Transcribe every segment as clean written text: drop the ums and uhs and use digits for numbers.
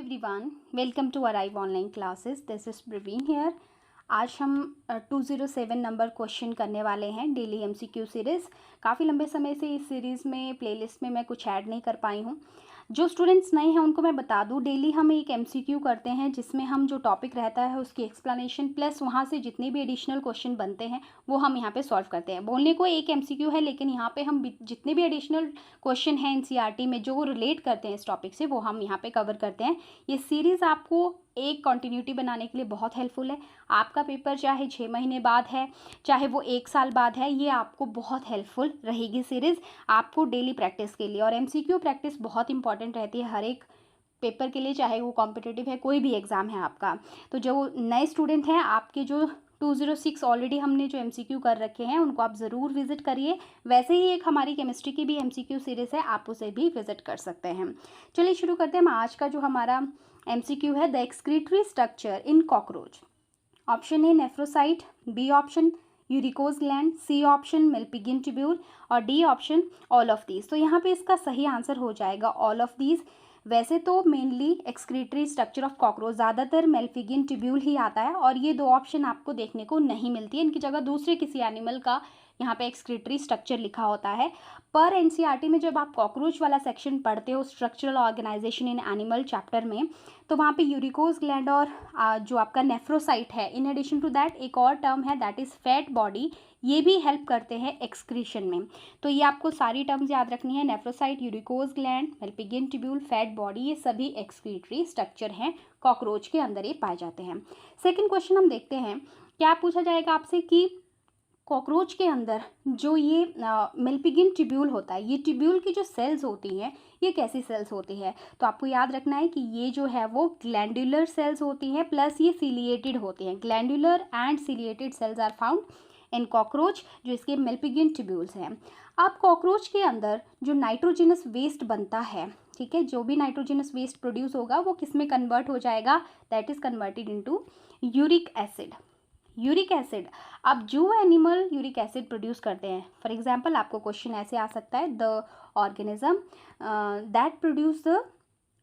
everyone, welcome to Arrive Online Classes. This is Praveen here. आज हम 207 number question करने वाले हैं डेली एमसीक्यू सीरीज़। काफ़ी लंबे समय से इस सीरीज़ में प्लेलिस्ट में मैं कुछ ऐड नहीं कर पाई हूँ। जो स्टूडेंट्स नए हैं उनको मैं बता दूँ, डेली हम एक एमसीक्यू करते हैं जिसमें हम जो टॉपिक रहता है उसकी एक्सप्लेनेशन प्लस वहाँ से जितने भी एडिशनल क्वेश्चन बनते हैं वो हम यहाँ पे सॉल्व करते हैं। बोलने को एक एमसीक्यू है, लेकिन यहाँ पे हम जितने भी एडिशनल क्वेश्चन हैं एनसीईआरटी में जो रिलेट करते हैं इस टॉपिक से वो हम यहाँ पे कवर करते हैं। ये सीरीज़ आपको एक कंटिन्यूटी बनाने के लिए बहुत हेल्पफुल है। आपका पेपर चाहे 6 महीने बाद है, चाहे वो 1 साल बाद है, ये आपको बहुत हेल्पफुल रहेगी सीरीज़ आपको डेली प्रैक्टिस के लिए। और एमसीक्यू प्रैक्टिस बहुत इंपॉर्टेंट रहती है हर एक पेपर के लिए, चाहे वो कॉम्पिटिटिव है, कोई भी एग्ज़ाम है आपका। तो जो नए स्टूडेंट हैं, आपके जो 206 ऑलरेडी हमने जो एमसीक्यू कर रखे हैं उनको आप ज़रूर विज़िट करिए। वैसे ही एक हमारी केमिस्ट्री की भी एमसीक्यू सीरीज़ है, आप उसे भी विज़िट कर सकते हैं। चलिए शुरू करते हैं। आज का जो हमारा एमसीक्यू है, the excretory structure in cockroach. Option A nephrocyte, B option uricose gland, C option Malpighian tubule और D option all of these. तो यहाँ पे इसका सही आंसर हो जाएगा ऑल ऑफ दीज। वैसे तो mainly excretory structure of cockroach ज़्यादातर मेल्पिगियन ट्यूब्यूल ही आता है और ये दो ऑप्शन आपको देखने को नहीं मिलती है। इनकी जगह दूसरे किसी एनिमल का यहाँ पे एक्सक्रीटरी स्ट्रक्चर लिखा होता है। पर एनसीईआरटी में जब आप कॉकरोच वाला सेक्शन पढ़ते हो structural organisation in animal chapter में, तो वहाँ पे यूरिकोज ग्लैंड और जो आपका नेफ्रोसाइट है, इन एडिशन टू दैट एक और टर्म है दैट इज़ फैट बॉडी, ये भी हेल्प करते हैं एक्सक्रीशन में। तो ये आपको सारी टर्म्स याद रखनी है। Nephrocyte, uricose gland, Malpighian tubule, fat body, ये सभी एक्सक्रीटरी स्ट्रक्चर हैं, कॉकरोच के अंदर ये पाए जाते हैं। सेकेंड क्वेश्चन हम देखते हैं, क्या पूछा जाएगा आपसे कि कॉकरोच के अंदर जो ये मेल्पिगियन ट्यूब्यूल होता है, ये ट्यूब्यूल की जो सेल्स होती हैं ये कैसी सेल्स होती है। तो आपको याद रखना है कि ये जो है वो ग्लैंडुलर सेल्स होती हैं प्लस ये सिलिएटेड होती हैं। Glandular and ciliated cells are found in cockroach, जो इसके मेल्पिगियन ट्यूब्यूल्स हैं। अब कॉकरोच के अंदर जो नाइट्रोजिनस वेस्ट बनता है, ठीक है, जो भी नाइट्रोजिनस वेस्ट प्रोड्यूस होगा वो किस में कन्वर्ट हो जाएगा, that is converted into uric acid. Uric acid, अब जो एनिमल यूरिक एसिड प्रोड्यूस करते हैं, फॉर एग्जांपल आपको क्वेश्चन ऐसे आ सकता है, the organism that produce the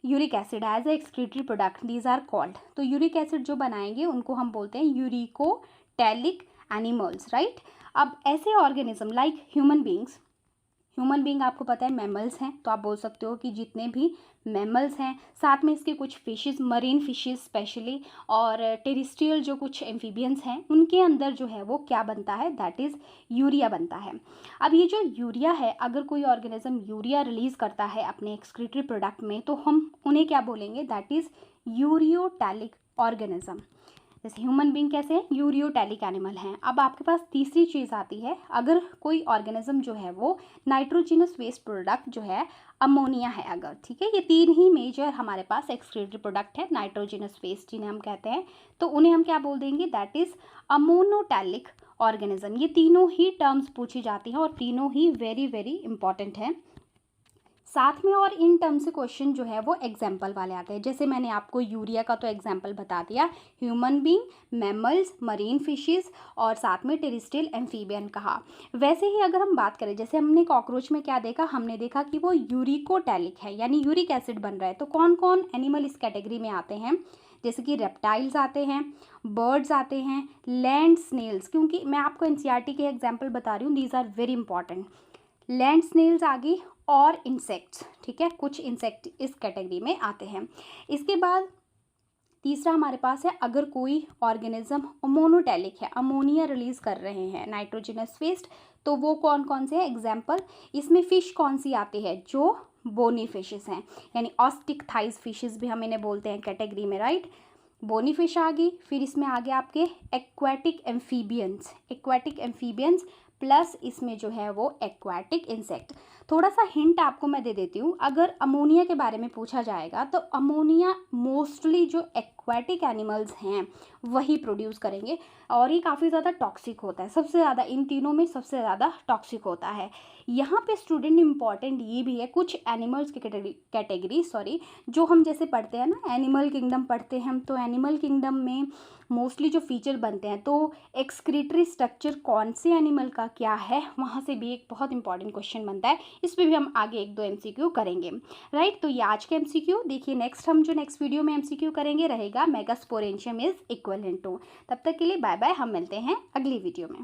uric acid as a excretory product these are called. तो यूरिक एसिड जो बनाएंगे उनको हम बोलते हैं यूरिकोटैलिक एनिमल्स, राइट। अब ऐसे ऑर्गेनिज्म लाइक ह्यूमन बींग आपको पता है मैमल्स हैं, तो आप बोल सकते हो कि जितने भी मैमल्स हैं, साथ में इसके कुछ फिशेस, मरीन फिशेस स्पेशली, और टेरिस्ट्रियल जो कुछ एम्फीबियंस हैं, उनके अंदर जो है वो क्या बनता है, दैट इज़ यूरिया बनता है। अब ये जो यूरिया है, अगर कोई ऑर्गेनिज्म यूरिया रिलीज़ करता है अपने एक्सक्रीटरी प्रोडक्ट में, तो हम उन्हें क्या बोलेंगे, दैट इज़ यूरियोटैलिक ऑर्गेनिज्म। जैसे ह्यूमन बींग कैसे हैं, यूरियोटैलिक एनिमल हैं। अब आपके पास तीसरी चीज़ आती है, अगर कोई ऑर्गेनिज्म जो है वो नाइट्रोजिनस वेस्ट प्रोडक्ट जो है अमोनिया है अगर, ठीक है, ये तीन ही मेजर हमारे पास एक्सक्रीटरी प्रोडक्ट है नाइट्रोजिनस वेस्ट जिन्हें हम कहते हैं, तो उन्हें हम क्या बोल देंगे, दैट इज़ अमोनोटैलिक ऑर्गेनिज्म। ये तीनों ही टर्म्स पूछी जाती हैं और तीनों ही वेरी वेरी इंपॉर्टेंट हैं साथ में। और इन टर्म से क्वेश्चन जो है वो एग्जाम्पल वाले आते हैं। जैसे मैंने आपको यूरिया का तो एग्जाम्पल बता दिया, human being, mammals, marine fishes और साथ में टेरिस्ट्रियल एम्फीबियन कहा। वैसे ही अगर हम बात करें, जैसे हमने कॉकरोच में क्या देखा, हमने देखा कि वो यूरिकोटैलिक है, यानी यूरिक एसिड बन रहा है। तो कौन कौन एनिमल इस कैटेगरी में आते हैं, जैसे कि रेप्टाइल्स आते हैं, बर्ड्स आते हैं, लैंड स्नेल्स, क्योंकि मैं आपको एनसीईआरटी के एग्जाम्पल बता रही हूँ, these are very important. Land snails आ गई और इंसेक्ट्स, ठीक है, कुछ इंसेक्ट इस कैटेगरी में आते हैं। इसके बाद तीसरा हमारे पास है, अगर कोई ऑर्गेनिज्म अमोनोटैलिक है, अमोनिया रिलीज कर रहे हैं, नाइट्रोजिनस वेस्ट, तो वो कौन कौन से हैं एग्जाम्पल, इसमें फ़िश कौन सी आती है, जो बोनी फिशेस हैं, यानी ऑस्टिक थाइज फिशेस भी हम इन्हें बोलते हैं कैटेगरी में, राइट। बोनी फिश आ गई, फिर इसमें आ गया आपके एक्वाटिक एम्फीबियंस प्लस इसमें जो है वो एक्वाटिक इंसेक्ट। थोड़ा सा हिंट आपको मैं दे देती हूँ, अगर अमोनिया के बारे में पूछा जाएगा तो अमोनिया मोस्टली जो एक्वाटिक एनिमल्स हैं वही प्रोड्यूस करेंगे और ये काफ़ी ज़्यादा टॉक्सिक होता है, सबसे ज़्यादा इन तीनों में सबसे ज़्यादा टॉक्सिक होता है। यहाँ पे स्टूडेंट इंपॉर्टेंट ये भी है, कुछ एनिमल्स की कैटेगरी जो हम जैसे पढ़ते हैं ना, एनिमल किंगडम पढ़ते हैं हम, तो एनिमल किंगडम में मोस्टली जो फीचर बनते हैं, तो एक्सक्रीटरी स्ट्रक्चर कौन से एनिमल का क्या है, वहाँ से भी एक बहुत इंपॉर्टेंट क्वेश्चन बनता है। इस पर भी हम आगे 1-2 MCQ करेंगे, राइट। तो ये आज का MCQ देखिए। हम जो नेक्स्ट वीडियो में MCQ करेंगे रहेगा मेगास्पोरेंशियम इज इक्विवेलेंट टू। तब तक के लिए बाय बाय, हम मिलते हैं अगली वीडियो में।